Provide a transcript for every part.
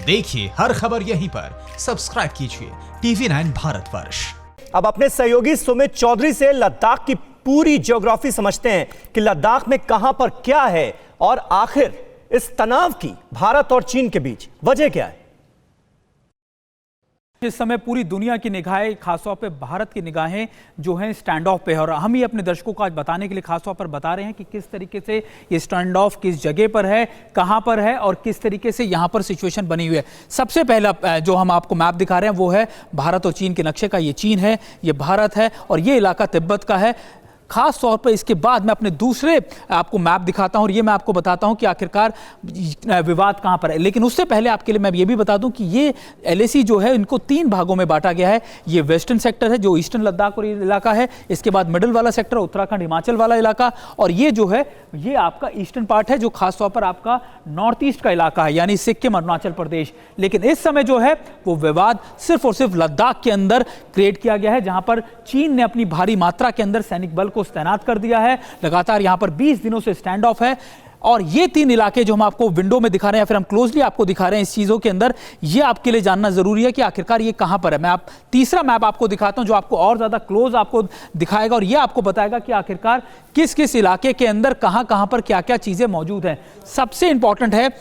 देखिए हर खबर यहीं पर, सब्सक्राइब कीजिए TV9 भारतवर्ष। अब अपने सहयोगी सुमित चौधरी से लद्दाख की पूरी ज्योग्राफी समझते हैं कि लद्दाख में कहां पर क्या है और आखिर इस तनाव की भारत और चीन के बीच वजह क्या है। इस समय पूरी दुनिया की निगाहें, खासतौर पे भारत की निगाहें जो हैं स्टैंड ऑफ पे है और हम ही अपने दर्शकों को आज बताने के लिए खासतौर पर बता रहे हैं कि किस तरीके से ये स्टैंड ऑफ किस जगह पर है, कहां पर है और किस तरीके से यहां पर सिचुएशन बनी हुई है। सबसे पहला जो हम आपको मैप दिखा रहे हैं वो है भारत और चीन के नक्शे का। ये चीन है, ये भारत है और ये इलाका तिब्बत का है। खास तौर पर इसके बाद मैं अपने दूसरे आपको मैप दिखाता हूं और ये मैं आपको बताता हूं कि आखिरकार विवाद कहां पर है। लेकिन उससे पहले आपके लिए मैं ये भी बता दूं कि ये LAC जो है इनको 3 भागों में बांटा गया है। ये वेस्टर्न सेक्टर है जो ईस्टर्न लद्दाख और इलाका है, इसके बाद मिडिल वाला सेक्टर उत्तराखंड हिमाचल वाला इलाका, और ये जो है ये आपका ईस्टर्न पार्ट है जो खासतौर पर आपका नॉर्थ ईस्ट का इलाका है यानी सिक्किम अरुणाचल प्रदेश। लेकिन इस समय जो है वो विवाद सिर्फ और सिर्फ लद्दाख के अंदर क्रिएट किया गया है जहां पर चीन ने अपनी भारी मात्रा के अंदर सैनिक बल को तैनात कर दिया है। लगातार यहां पर 20 दिनों से स्टैंड ऑफ है और ये 3 इलाके जो हम आपको विंडो में दिखा रहे हैं या फिर हम क्लोजली आपको दिखा रहे हैं इस चीजों के अंदर, ये आपके लिए जानना जरूरी है कि आखिरकार ये कहां पर है। मैं तीसरा मैप आपको दिखाता हूं जो आपको और ज्यादा क्लोज आपको दिखाएगा और ये आपको बताएगा कि आखिरकार किस किस इलाके के अंदर कहां पर क्या क्या चीजें मौजूद हैं। सबसे इंपॉर्टेंट है,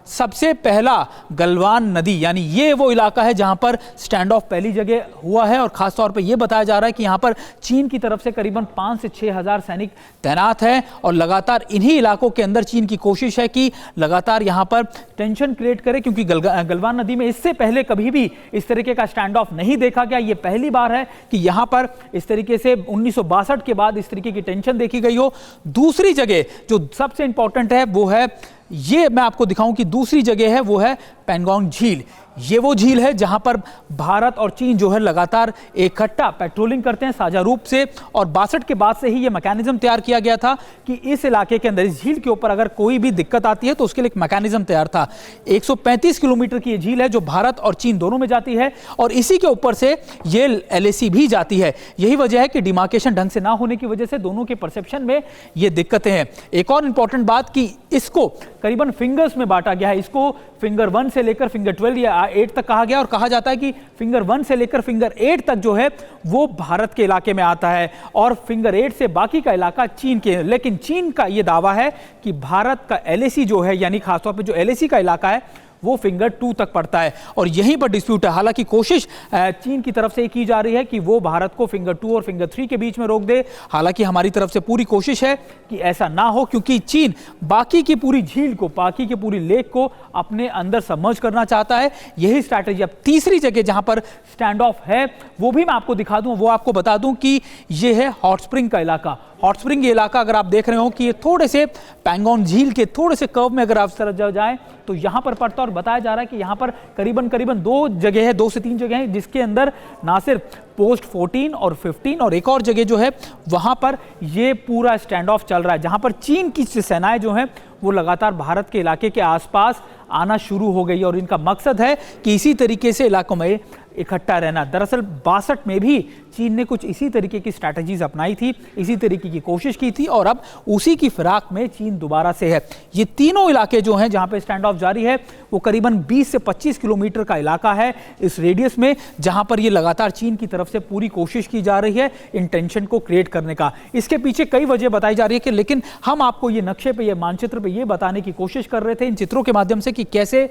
सबसे पहला गलवान नदी यानी ये वो इलाका है जहां पर स्टैंड ऑफ पहली जगह हुआ है और खास तौर पे ये बताया जा रहा है कि यहां पर चीन की तरफ से करीबन 5 से 6 हज़ार सैनिक तैनात हैं और लगातार इन्हीं इलाकों के अंदर चीन की कोशिश है कि लगातार यहां पर टेंशन क्रिएट करे, क्योंकि गलवान नदी में इससे पहले कभी भी इस तरीके का स्टैंड ऑफ नहीं देखा गया। ये पहली बार है कि यहां पर इस तरीके से 1962 के बाद इस तरीके की टेंशन देखी गई हो। दूसरी जगह जो सबसे इंपॉर्टेंट है वो है, ये मैं आपको दिखाऊं कि दूसरी जगह है वो है पैंगोंग झील। ये वो झील है जहां पर भारत और चीन जो है लगातार इकट्ठा पेट्रोलिंग करते हैं साझा रूप से और 62 के बाद से ही ये मैकेनिज्म तैयार किया गया था कि इस इलाके के अंदर इस झील के ऊपर अगर कोई भी दिक्कत आती है तो उसके लिए एक मैकेनिज्म तैयार था। 135 किलोमीटर की ये झील है जो भारत और चीन दोनों में जाती है और इसी के ऊपर से ये LAC भी जाती है। यही वजह है कि डिमार्केशन ढंग से ना होने की वजह से दोनों के परसेप्शन में ये दिक्कतें हैं। एक और इंपॉर्टेंट बात कि इसको करीबन फिंगर्स में बांटा गया है। इसको फिंगर 1 से लेकर फिंगर 12 या 8 तक कहा गया और कहा जाता है कि फिंगर 1 से लेकर फिंगर 8 तक जो है वो भारत के इलाके में आता है और फिंगर 8 से बाकी का इलाका चीन के। लेकिन चीन का ये दावा है कि भारत का LAC जो है यानी खासतौर पर जो LAC का इलाका है वो फिंगर 2 तक पड़ता है और यहीं पर डिस्प्यूट है। हालांकि कोशिश चीन की तरफ से की जा रही है कि वो भारत को फिंगर 2 और फिंगर 3 के बीच में रोक दे। हालांकि हमारी तरफ से पूरी कोशिश है कि ऐसा ना हो, क्योंकि चीन बाकी की पूरी झील को, बाकी की पूरी लेक को अपने अंदर सबमर्ज करना चाहता है। यही स्ट्रैटेजी। अब तीसरी जगह जहां पर स्टैंड ऑफ है वो भी मैं आपको दिखा दूं, वो आपको बता दूं कि ये है हॉट स्प्रिंग का इलाका। हॉट स्प्रिंग इलाका अगर आप देख रहे हो कि ये थोड़े से पैंगोंग झील के थोड़े से कर्व में अगर आप तरफ जाएं तो यहां पर पड़ता है और बताया जा रहा है कि यहां पर करीबन 2 जगह है, 2 से 3 जगह हैं जिसके अंदर ना सिर्फ पोस्ट 14 और 15 और एक और जगह जो है वहां पर ये पूरा स्टैंड ऑफ चल रहा है जहां पर चीन की सेनाएं जो हैं वो लगातार भारत के इलाके के आसपास आना शुरू हो गई और इनका मकसद है कि इसी तरीके से इलाकों में इकट्ठा रहना। दरअसल 62 में भी चीन ने कुछ इसी तरीके की स्ट्रैटेजीज अपनाई थी, इसी तरीके की कोशिश की थी और अब उसी की फिराक में चीन दोबारा से है। ये तीनों इलाके जो हैं जहां पे स्टैंड ऑफ जारी है वो करीबन 20 से 25 किलोमीटर का इलाका है इस रेडियस में, जहां पर ये लगातार चीन की तरफ से पूरी कोशिश की जा रही है इन टेंशन को क्रिएट करने का। इसके पीछे कई वजह बताई जा रही है कि लेकिन हम आपको ये नक्शे पे, ये मानचित्र पे ये बताने की कोशिश कर रहे थे इन चित्रों के माध्यम से कि कैसे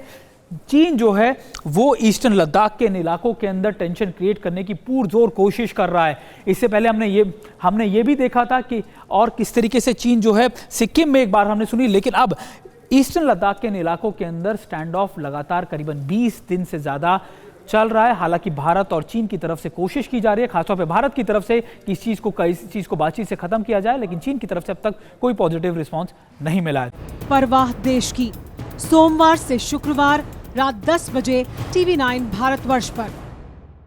चीन जो है वो ईस्टर्न लद्दाख के इन इलाकों के अंदर टेंशन क्रिएट करने की पुरजोर कोशिश कर रहा है। इससे पहले हमने ये भी देखा था कि और किस तरीके से चीन जो है सिक्किम में एक बार हमने सुनी, लेकिन अब ईस्टर्न लद्दाख के इन इलाकों के अंदर स्टैंड ऑफ लगातार करीबन 20 दिन से ज्यादा चल रहा है। हालांकि भारत और चीन की तरफ से कोशिश की जा रही है, खासतौर पे भारत की तरफ से कि इस चीज को बातचीत से खत्म किया जाए, लेकिन चीन की तरफ से अब तक कोई पॉजिटिव रिस्पॉन्स नहीं मिला है। परवाह देश की, सोमवार से शुक्रवार रात 10 बजे TV9 भारतवर्ष पर।